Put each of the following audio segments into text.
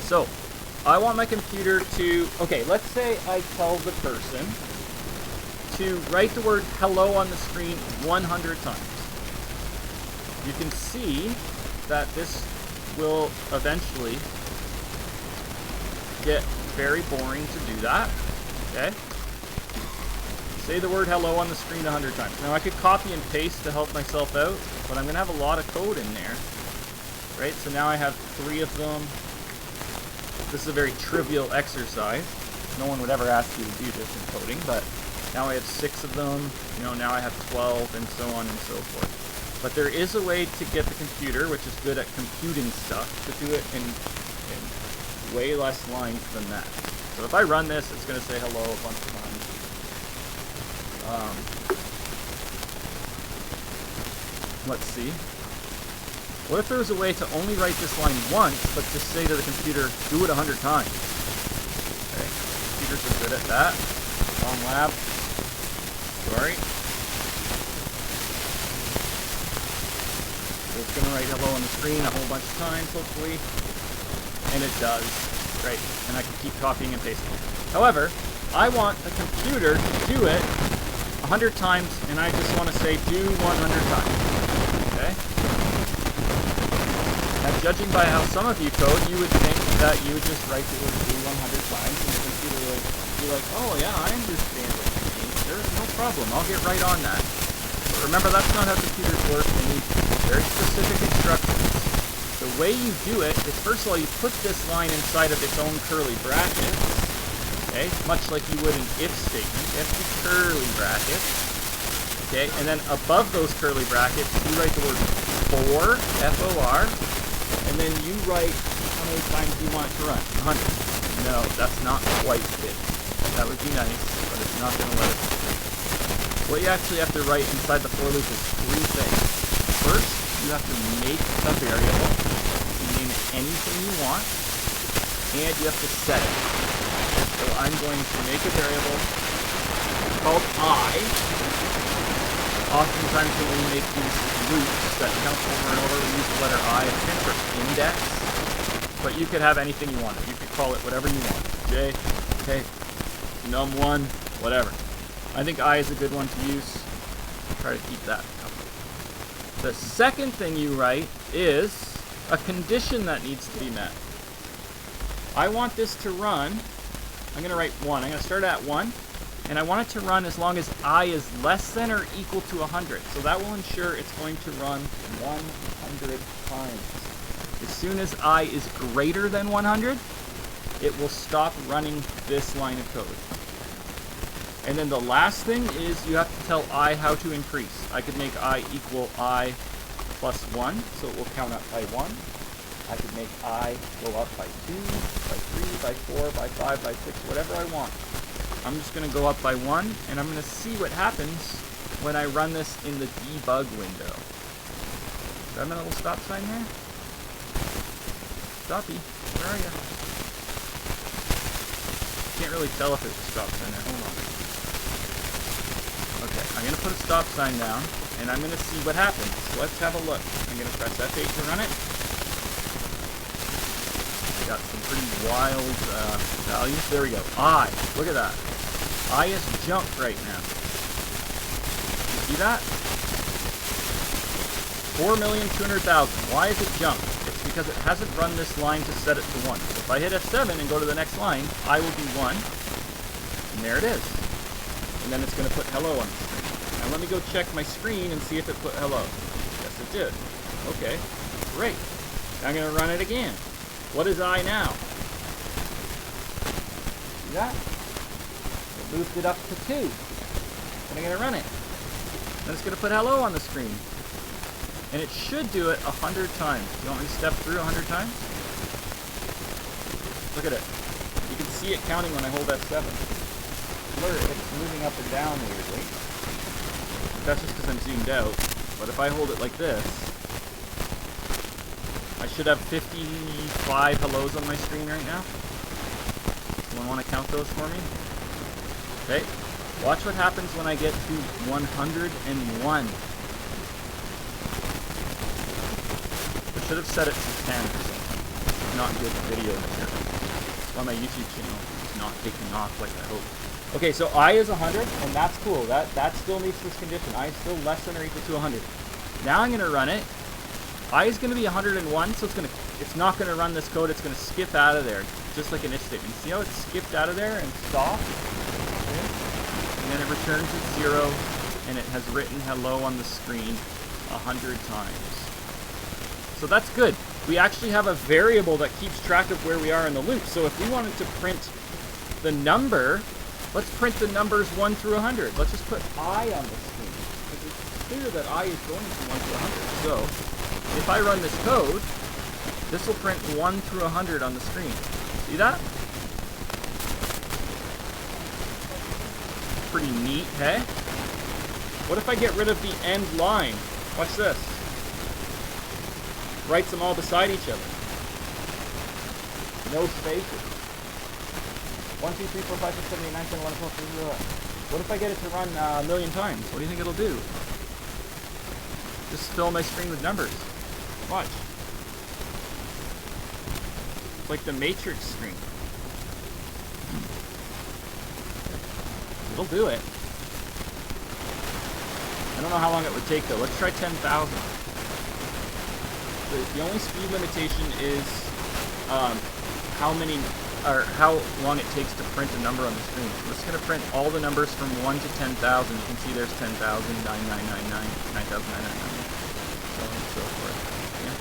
So, I want my computer to, okay, let's say I tell the person to write the word hello on the screen 100 times. You can see that this will eventually get very boring to do that, okay? Say the word hello on the screen 100 times. Now I could copy and paste to help myself out, but I'm gonna have a lot of code in there, right? So now I have 3 of them. This is a very trivial exercise. No one would ever ask you to do this in coding, but now I have 6 of them, you know, now I have 12, and so on and so forth. But there is a way to get the computer, which is good at computing stuff, to do it in way less lines than that. So if I run this, it's going to say hello a bunch of times. Let's see. What if there was a way to only write this line once, but just say to the computer, do it 100 times? Okay, computers are good at that. Wrong lab. Sorry. So it's going to write hello on the screen a whole bunch of times, hopefully. And it does. Great. And I can keep copying and pasting. However, I want the computer to do it 100 times, and I just want to say do 100 times. Okay? Now, judging by how some of you code, you would think that you would just write the word do 100 times, and the computer would be like, oh yeah, I understand what you mean. There's no problem. I'll get right on that. But remember, that's not how computers work. They need very specific instructions. The way you do it is, first of all, you put this line inside of its own curly brackets. Okay, much like you would an if statement. You have two curly brackets. Okay, and then above those curly brackets, you write the word for, F-O-R, and then you write how many times you want it to run. 100. No, that's not quite it. That would be nice, but it's not going to let us. What you actually have to write inside the for loop is 3 things. First, you have to make a variable. You name it anything you want, and you have to set it. So I'm going to make a variable called I. Oftentimes when we make these loops that count over and over, we use the letter I as kind of for index. But you could have anything you want. You could call it whatever you want. J, K, num1, whatever. I think I is a good one to use. Try to keep that. The second thing you write is a condition that needs to be met. I want this to run. I'm going to write 1. I'm going to start at 1. And I want it to run as long as I is less than or equal to 100. So that will ensure it's going to run 100 times. As soon as I is greater than 100, it will stop running this line of code. And then the last thing is you have to tell I how to increase. I could make I equal I plus 1, so it will count up by 1. I could make I go up by 2, by 3, by 4, by 5, by 6, whatever I want. I'm just going to go up by 1, and I'm going to see what happens when I run this in the debug window. Do I have a little stop sign there? Stoppy, where are you? Can't really tell if there's a stop sign there. Hold on. Okay, I'm going to put a stop sign down, and I'm going to see what happens. So let's have a look. I'm going to press F8 to run it. Got some pretty wild values. There we go. I. Look at that. I is jumped right now. You see that? 4,200,000. Why is it jumped? It's because it hasn't run this line to set it to 1. So if I hit F7 and go to the next line, I will be 1. And there it is. And then it's going to put hello on the screen. Now let me go check my screen and see if it put hello. Yes, it did. Okay. Great. Now I'm going to run it again. What is I now? See that? It moved it up to 2. And I'm going to run it. Then it's going to put hello on the screen. And it should do it 100 times. Do you want me to step through 100 times? Look at it. You can see it counting when I hold F7. It's moving up and down weirdly. That's just because I'm zoomed out. But if I hold it like this, I should have 55 hellos on my screen right now. Someone want to count those for me? Okay. Watch what happens when I get to 101. I should have set it to 10 or something. not good video material. That's why my YouTube channel is not taking off like I hope. Okay, so I is 100, and that's cool. That still meets this condition. I is still less than or equal to 100. Now I'm gonna run it. I is gonna be 101, so it's not gonna run this code. It's gonna skip out of there, just like an if statement. See how it skipped out of there and stopped? Okay. And then it returns at 0, and it has written hello on the screen 100 times. So that's good. We actually have a variable that keeps track of where we are in the loop. So if we wanted to print the number, let's print the numbers 1 through 100. Let's just put I on the screen, because it's clear that I is going from 1 to 100. So if I run this code, this will print 1 through 100 on the screen. See that? Pretty neat, hey? What if I get rid of the end line? Watch this. Writes them all beside each other. No spaces. 1, 2, 3, 4, 5, 6, 7, 8, 9, 10, 11, 12, 13, 14. What if I get it to run a million times? What do you think it'll do? Just fill my screen with numbers. Watch. It's like the Matrix screen. It'll do it. I don't know how long it would take though. Let's try 10,000. The only speed limitation is how long it takes to print a number on the screen. So this is going to print all the numbers from 1 to 10,000. You can see there's 10,000, 9999, 9,999, so on and so forth. Yeah.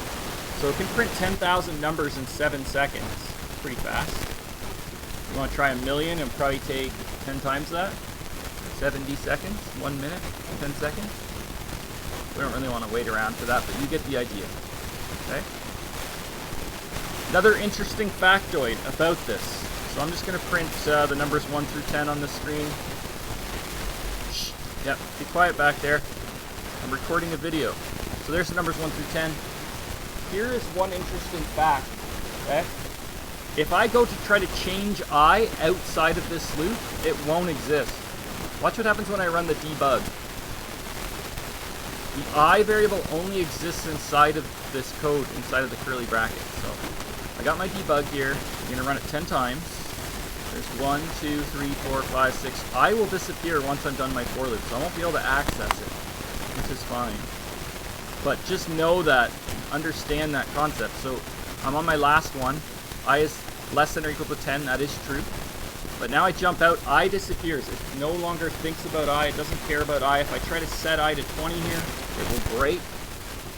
So it can print 10,000 numbers in 7 seconds. Pretty fast. You want to try a million, and probably take 10 times that. 70 seconds, 1 minute, 10 seconds. We don't really want to wait around for that, but you get the idea. Okay. Another interesting factoid about this. So I'm just going to print the numbers 1 through 10 on the screen. Shh. Yep, be quiet back there. I'm recording a video. So there's the numbers 1 through 10. Here is one interesting fact. Okay. If I go to try to change I outside of this loop, it won't exist. Watch what happens when I run the debug. The I variable only exists inside of this code, inside of the curly bracket. So I got my debug here. I'm going to run it 10 times. There's 1, 2, 3, 4, 5, 6. I will disappear once I'm done my for loop, so I won't be able to access it, which is fine. But just know that, understand that concept. So I'm on my last one. I is less than or equal to 10. That is true. But now I jump out, I disappears. It no longer thinks about I, it doesn't care about I. If I try to set I to 20 here, it will break.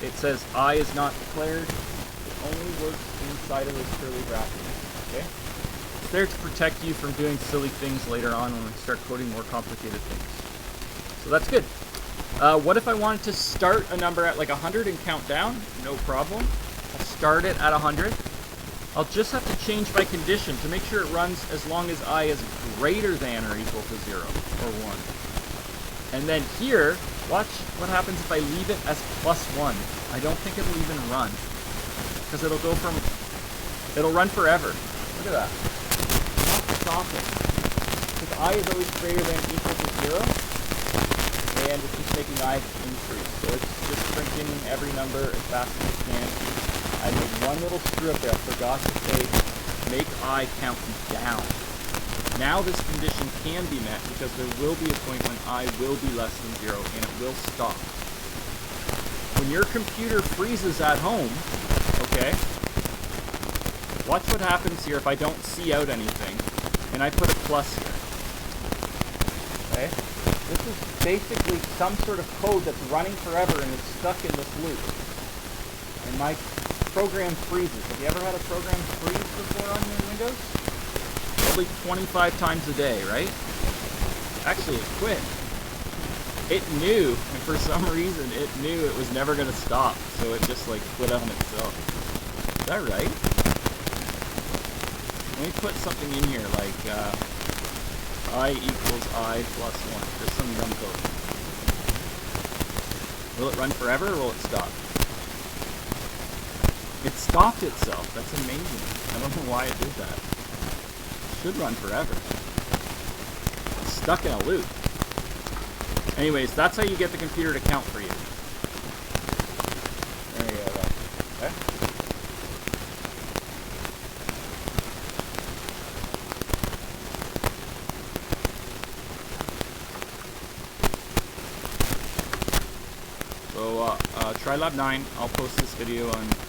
It says I is not declared. It only works inside of this curly bracket. Okay? It's there to protect you from doing silly things later on when we start coding more complicated things. So that's good. What if I wanted to start a number at like 100 and count down? No problem. I'll start it at 100. I'll just have to change my condition to make sure it runs as long as I is greater than or equal to 0 or 1. And then here, watch what happens if I leave it as +1. I don't think it'll even run, because it'll run forever. Look at that. Not stopping. Because I is always greater than or equal to 0, and it's just making I increase. So it's just printing every number as fast as it can. I made one little screw up there. I forgot to say make I count down. Now this condition can be met because there will be a point when I will be less than 0 and it will stop. When your computer freezes at home, okay, watch what happens here if I don't see out anything and I put a plus here. Okay? This is basically some sort of code that's running forever and is stuck in this loop. And my program freezes. Have you ever had a program freeze before on your Windows? Probably 25 times a day, right? Actually, it quit. It knew, and for some reason, it knew it was never going to stop, so it just like quit on itself. Is that right? Let me put something in here like I equals I plus 1. Just some dumb code. Will it run forever or will it stop? It stopped itself. That's amazing. I don't know why it did that. It should run forever. It's stuck in a loop. Anyways, that's how you get the computer to count for you. There you go. Okay. So Trilab 9, I'll post this video on